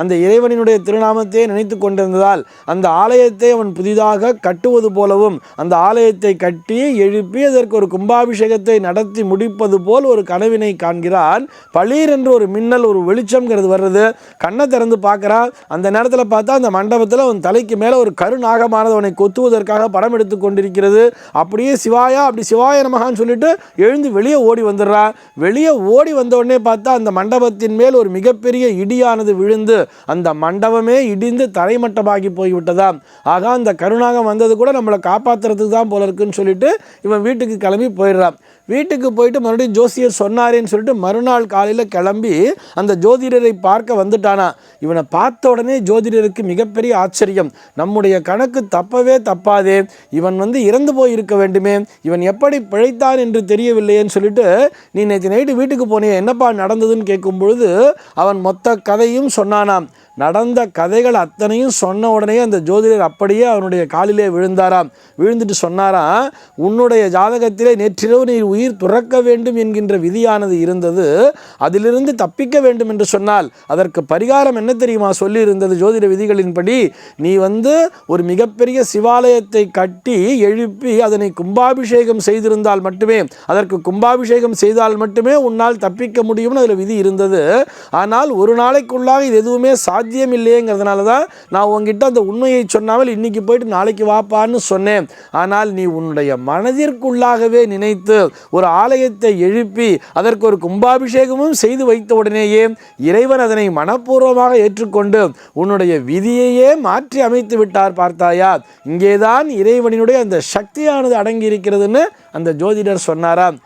அந்த இறைவனினுடைய திருநாமத்தை நினைத்து கொண்டிருந்ததால் அந்த ஆலயத்தை அவன் புதிதாக கட்டுவது போலவும் அந்த ஆலயத்தை கட்டி எழுப்பி அதற்கு ஒரு கும்பாபிஷேகத்தை நடத்தி முடிப்பது போல் ஒரு கனவினை காண்கிறான். பளீர் என்று ஒரு மின்னல், ஒரு வெளிச்சம்ங்கிறது வர்றது. கண்ணை திறந்து பார்க்குறான். அந்த நேரத்தில் பார்த்தா அந்த மண்டபத்தில் அவன் தலைக்கு மேலே ஒரு கருநாகமானது அவனை கொத்துவதற்காக படம் எடுத்து கொண்டிருக்கிறது. அப்படியே சிவாயா, அப்படி சிவாய நமகான்னு சொல்லிட்டு எழுந்து வெளியே ஓடி வந்துடுறான். வெளியே ஓடி வந்த உடனே பார்த்தா அந்த மண்டபத்தின் மேல் ஒரு மிகப்பெரிய இடியானது விழுந்து அந்த மண்டபமே இடிந்து தரைமட்டமாகி போய்விட்டதாம். ஆக அந்த கருநாகம் வந்தது கூட நம்மளை காப்பாற்றுறதுக்கு தான் போல இருக்குன்னு சொல்லிட்டு இவன் வீட்டுக்கு கிளம்பி போயிடுறான். வீட்டுக்கு போயிட்டு மறுபடியும் ஜோசியர் சொன்னாரேன்னு சொல்லிட்டு மறுநாள் காலையில் கிளம்பி அந்த ஜோதிடரை பார்க்க வந்துட்டானா. இவனை பார்த்த உடனே ஜோதிடருக்கு மிகப்பெரிய ஆச்சரியம். நம்முடைய கணக்கு தப்பவே தப்பாதே, இவன் இறந்து போயிருக்க வேண்டுமே, இவன் எப்படி பிழைத்தான் என்று தெரியவில்லையேன்னு சொல்லிட்டு, நீ நேற்று நைட்டு வீட்டுக்கு போனே, என்னப்பா நடந்ததுன்னு கேட்கும் பொழுது அவன் மொத்த கதையும் சொன்னானாம். நடந்த கதைகள் அத்தனையும் சொன்ன உடனே அந்த ஜோதிடர் அப்படியே அவனுடைய காலிலே விழுந்தாராம். விழுந்துட்டு சொன்னாராம், உன்னுடைய ஜாதகத்திலே நேற்றிரவு நீ உயிர் துறக்க வேண்டும் என்கின்ற விதியானது இருந்தது. அதிலிருந்து தப்பிக்க வேண்டும் என்று சொன்னால் அதற்கு பரிகாரம் என்ன தெரியுமா சொல்லி இருந்தது? ஜோதிட விதிகளின்படி நீ ஒரு மிகப்பெரிய சிவாலயத்தை கட்டி எழுப்பி அதனை கும்பாபிஷேகம் செய்திருந்தால் மட்டுமே, அதற்கு கும்பாபிஷேகம் செய்தால் மட்டுமே உன்னால் தப்பிக்க முடியும்னு அதில் விதி இருந்தது. ஆனால் ஒரு நாளைக்குள்ளாக இது எதுவுமே சாத்தியம் இல்லையேங்கிறதுனால தான் நான் உங்ககிட்ட அந்த உண்மையை சொன்னாமல் இன்னைக்கு போயிட்டு நாளைக்கு வாப்பான்னு சொன்னேன். ஆனால் நீ உன்னுடைய மனதிற்குள்ளாகவே நினைத்து ஒரு ஆலயத்தை எழுப்பி அதற்கு ஒரு கும்பாபிஷேகமும் செய்து வைத்த உடனேயே இறைவன் அதனை மனப்பூர்வமாக ஏற்றுக்கொண்டு உன்னுடைய விதியையே மாற்றி அமைத்து விட்டார். பார்த்தாயா, இங்கேதான் இறைவனினுடைய அந்த சக்தியானது அடங்கி இருக்கிறதுன்னு அந்த ஜோதிடர் சொன்னாராம்.